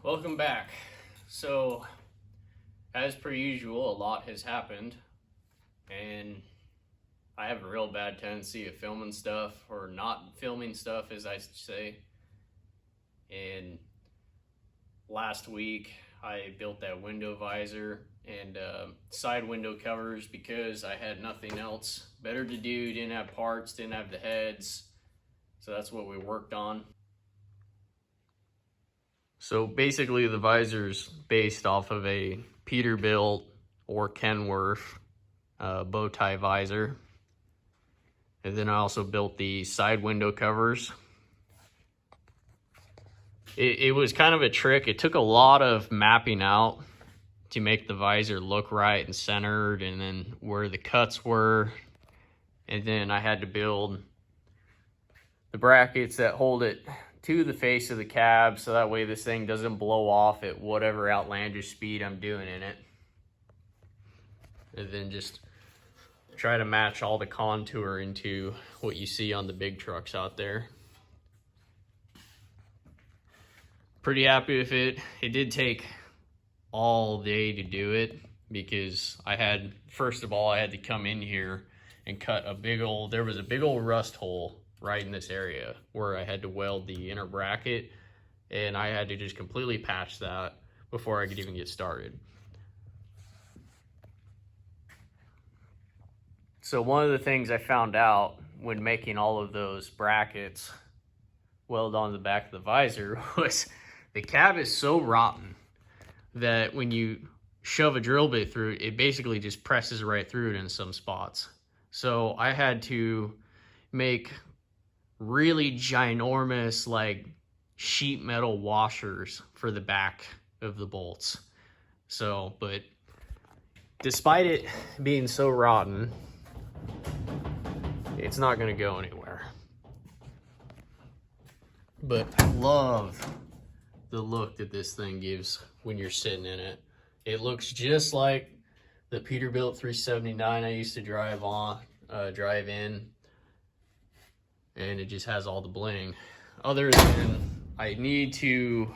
Welcome back. So, as per usual, a lot has happened, and I have a real bad tendency of filming stuff, or not filming stuff, as I say. And last week, I built that window visor and side window covers because I had nothing else better to do. Didn't have parts, didn't have the heads, so that's what we worked on. So basically the visor's based off of a Peterbilt or Kenworth bow tie visor. And then I also built the side window covers. It was kind of a trick. It took a lot of mapping out to make the visor look right and centered, and then where the cuts were. And then I had to build the brackets that hold it to the face of the cab, so that way this thing doesn't blow off at whatever outlandish speed I'm doing in it. And then just try to match all the contour into what you see on the big trucks out there. Pretty happy with it. It did take all day to do it because first of all, I had to come in here and cut there was a big old rust hole right in this area where I had to weld the inner bracket, and I had to just completely patch that before I could even get started. So one of the things I found out when making all of those brackets welded on the back of the visor was the cab is so rotten that when you shove a drill bit through it, it basically just presses right through it in some spots. So I had to make really ginormous like sheet metal washers for the back of the bolts. So, but despite it being so rotten, it's not going to go anywhere. But I love the look that this thing gives when you're sitting in it. It looks just like the Peterbilt 379 I used to drive in. And it just has all the bling. Other than I need to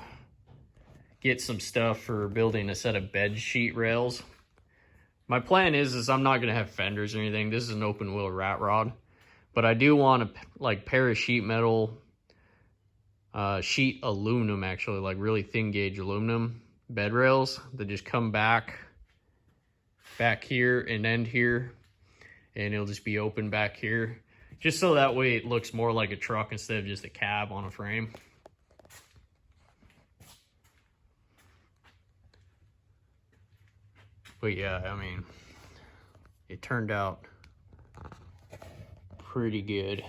get some stuff for building a set of bed sheet rails. My plan is I'm not gonna have fenders or anything. This is an open wheel rat rod, but I do want a pair of sheet metal, sheet aluminum actually, like really thin gauge aluminum bed rails that just come back here and end here, and it'll just be open back here. Just so that way it looks more like a truck instead of just a cab on a frame. But yeah, I mean, it turned out pretty good.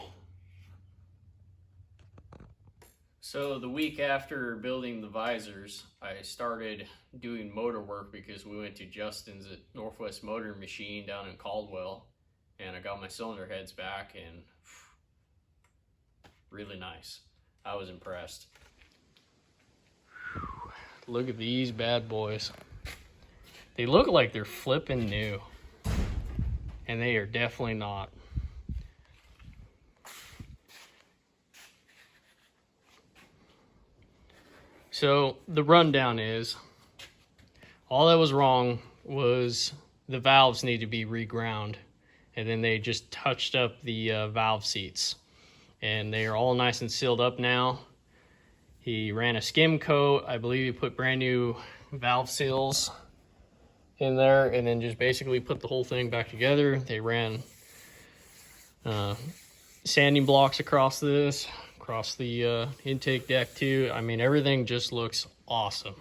So the week after building the visors, I started doing motor work because we went to Justin's at Northwest Motor Machine down in Caldwell. And I got my cylinder heads back, and really nice. I was impressed. Look at these bad boys. They look like they're flipping new, and they are definitely not. So the rundown is, all that was wrong was the valves need to be reground. And then they just touched up the valve seats. And they are all nice and sealed up now. He ran a skim coat. I believe he put brand new valve seals in there, and then just basically put the whole thing back together. They ran sanding blocks across the intake deck too. I mean, everything just looks awesome.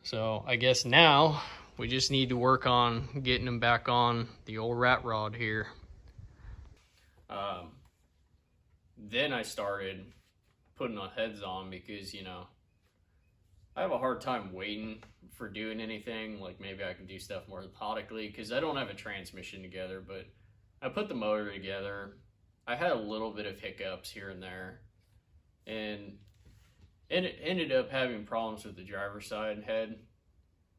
So I guess now we just need to work on getting them back on the old rat rod here. Then I started putting the heads on because, you know, I have a hard time waiting for doing anything. Like maybe I can do stuff more methodically because I don't have a transmission together, but I put the motor together. I had a little bit of hiccups here and there, and it ended up having problems with the driver's side head.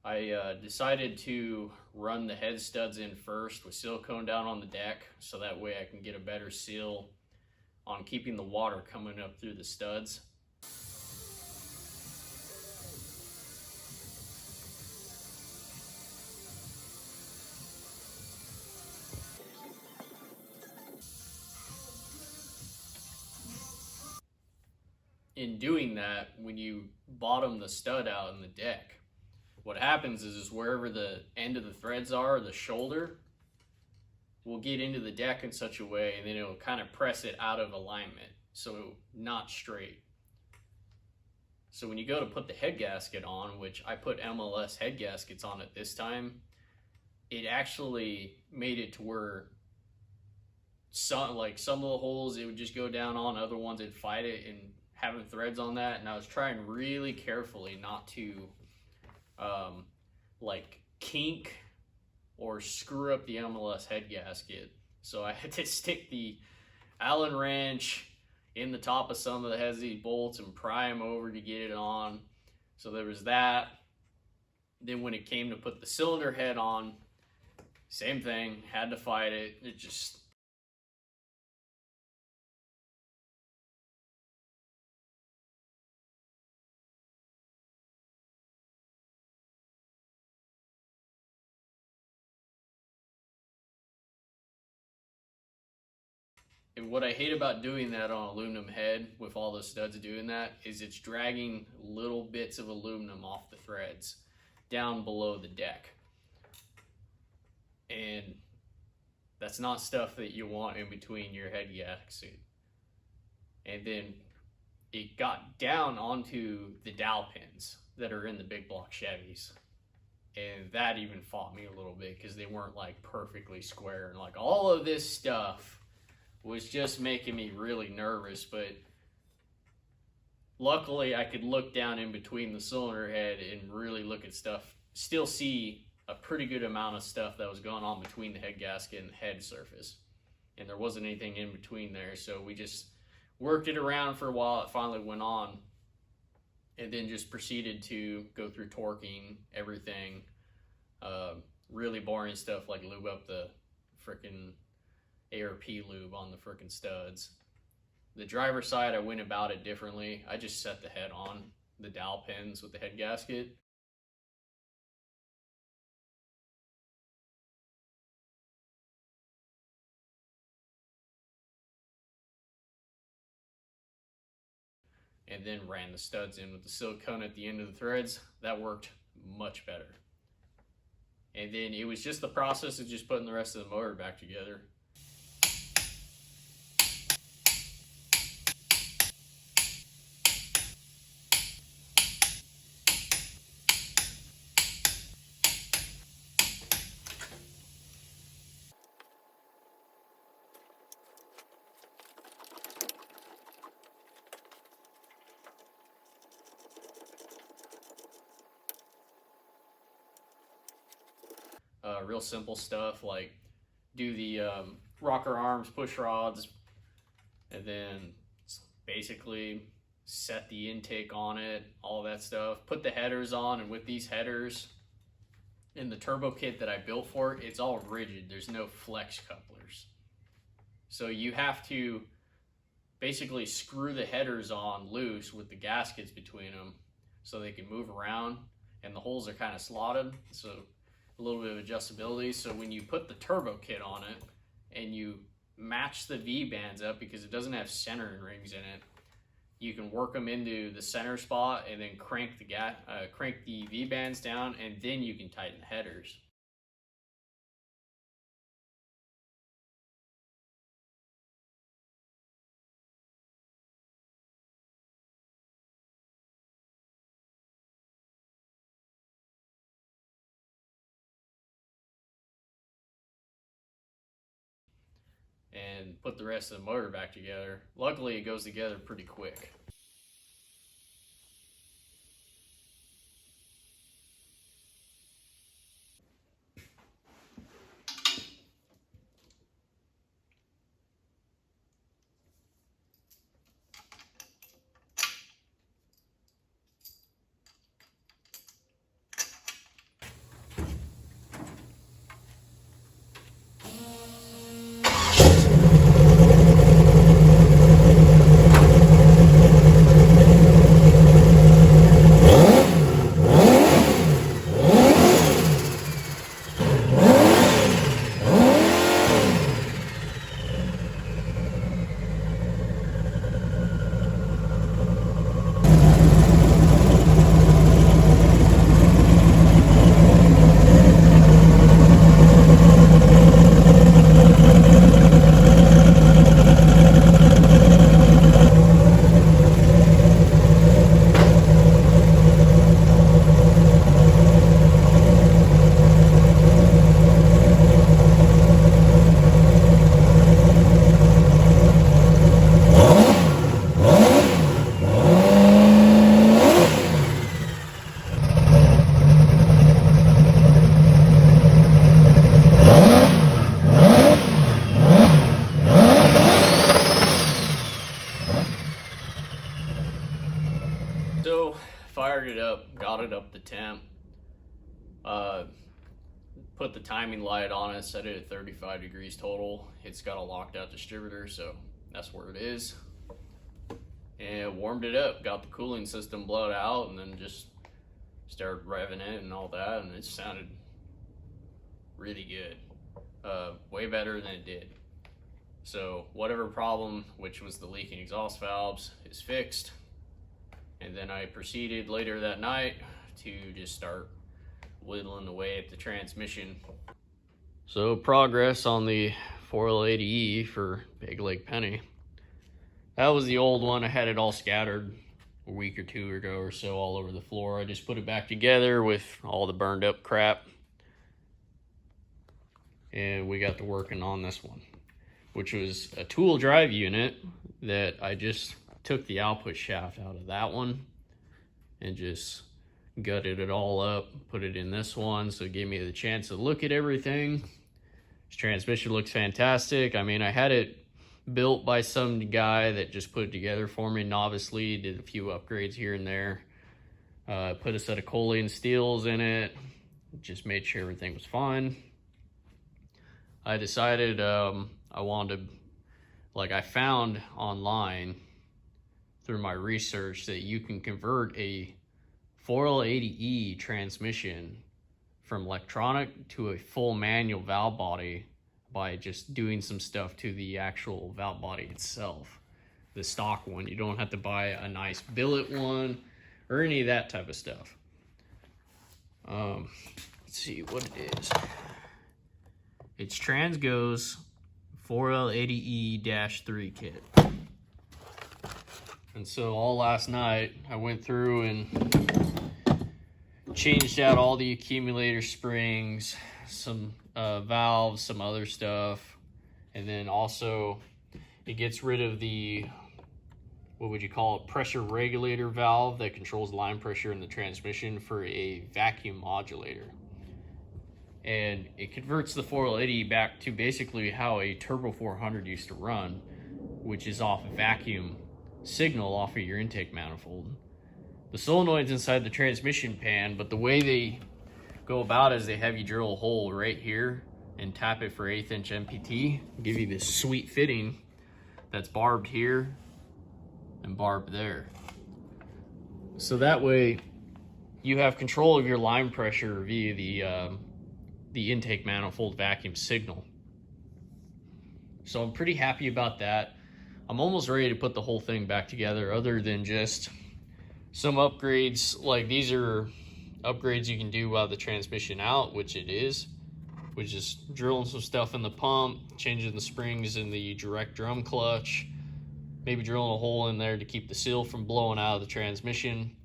I decided to run the head studs in first with silicone down on the deck, so that way I can get a better seal on keeping the water coming up through the studs. in doing that, when you bottom the stud out in the deck, what happens is wherever the end of the threads are, the shoulder will get into the deck in such a way, and then it'll kind of press it out of alignment, so not straight. So when you go to put the head gasket on, which I put MLS head gaskets on it this time, it actually made it to where some of the holes it would just go down on, other ones it'd fight it, and having threads on that, and I was trying really carefully not to like kink or screw up the MLS head gasket. So I had to stick the Allen wrench in the top of some of the heads of these bolts and pry them over to get it on. So there was that. Then when it came to put the cylinder head on, same thing, had to fight it. It just... And what I hate about doing that on aluminum head with all the studs doing that is it's dragging little bits of aluminum off the threads down below the deck. And that's not stuff that you want in between your head gasket. And then it got down onto the dowel pins that are in the big block Chevys. And that even fought me a little bit because they weren't like perfectly square. And like all of this stuff was just making me really nervous, but luckily I could look down in between the cylinder head and really look at stuff, still see a pretty good amount of stuff that was going on between the head gasket and the head surface. And there wasn't anything in between there, so we just worked it around for a while. It finally went on, and then just proceeded to go through torquing everything. Really boring stuff like lube up the frickin' ARP lube on the frickin' studs. The driver's side, I went about it differently. I just set the head on the dowel pins with the head gasket. And then ran the studs in with the silicone at the end of the threads. That worked much better. And then it was just the process of just putting the rest of the motor back together. Real simple stuff like do the rocker arms, push rods, and then basically set the intake on it, all that stuff. Put the headers on, and with these headers in the turbo kit that I built for it, it's all rigid. There's no flex couplers. So you have to basically screw the headers on loose with the gaskets between them so they can move around, and the holes are kind of slotted, so a little bit of adjustability. So when you put the turbo kit on it and you match the V-bands up, because it doesn't have centering rings in it, you can work them into the center spot and then crank the V-bands down, and then you can tighten the headers. And put the rest of the motor back together. Luckily, it goes together pretty quick. fired it up, got it up to temp, put the timing light on it, set it at 35 degrees total. It's got a locked out distributor, so that's where it is. And warmed it up, got the cooling system blowed out, and then just started revving it and all that, and it sounded really good. Way better than it did. So whatever problem, which was the leaking exhaust valves, is fixed. And then I proceeded later that night to just start whittling away at the transmission. So progress on the 4L80E for Peg Leg Penny. That was the old one. I had it all scattered a week or two ago or so all over the floor. I just put it back together with all the burned up crap. And we got to working on this one, which was a tool drive unit that I just took the output shaft out of that one and just gutted it all up, put it in this one, so it gave me the chance to look at everything. This transmission looks fantastic. I mean, I had it built by some guy that just put it together for me novice-ly, did a few upgrades here and there, put a set of Coley and steels in it, just made sure everything was fine. I decided I wanted to, like, I found online through my research that you can convert a 4L80E transmission from electronic to a full manual valve body by just doing some stuff to the actual valve body itself, the stock one. You don't have to buy a nice billet one or any of that type of stuff. Let's see what it is. It's Transgo's 4L80E-3 kit. And so all last night I went through and changed out all the accumulator springs, some valves, some other stuff, and then also it gets rid of the, what would you call it, pressure regulator valve that controls line pressure in the transmission for a vacuum modulator. And it converts the 4L80 back to basically how a Turbo 400 used to run, which is off vacuum signal off of your intake manifold. The solenoid's inside the transmission pan, but the way they go about it is they have you drill a hole right here and tap it for 1/8 inch MPT, give you this sweet fitting that's barbed here and barbed there. So that way you have control of your line pressure via the intake manifold vacuum signal. So I'm pretty happy about that. I'm almost ready to put the whole thing back together, other than just some upgrades. Like, these are upgrades you can do while the transmission out, which it is, which is drilling some stuff in the pump, changing the springs in the direct drum clutch, maybe drilling a hole in there to keep the seal from blowing out of the transmission.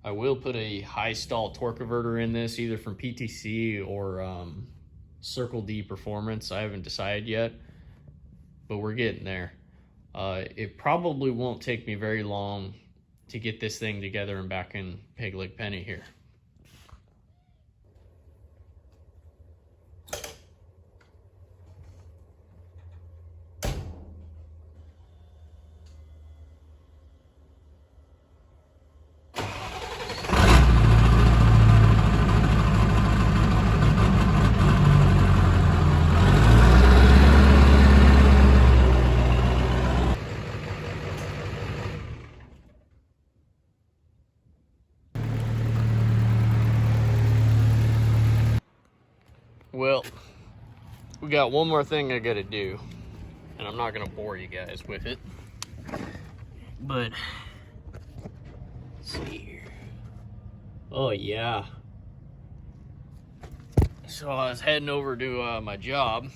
I will put a high stall torque converter in this, either from PTC or Circle D Performance. I haven't decided yet, but we're getting there. It probably won't take me very long to get this thing together and back in Peg Leg Penny here. Well, we got one more thing I gotta do, and I'm not gonna bore you guys with it, but let's see here. Oh yeah. So I was heading over to my job,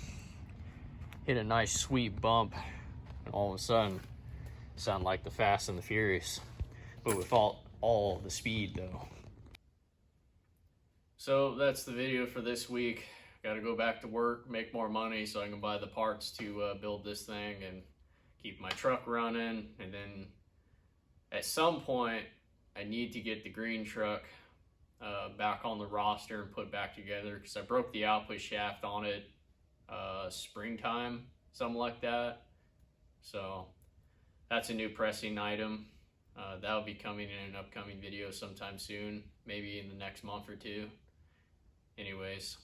hit a nice sweet bump, and all of a sudden, sound like the Fast and the Furious, but with all the speed though. So that's the video for this week. Got to go back to work, make more money so I can buy the parts to build this thing and keep my truck running. And then at some point, I need to get the green truck back on the roster and put back together, because I broke the output shaft on it springtime, something like that. So that's a new pressing item. That'll be coming in an upcoming video sometime soon, maybe in the next month or two. Anyways,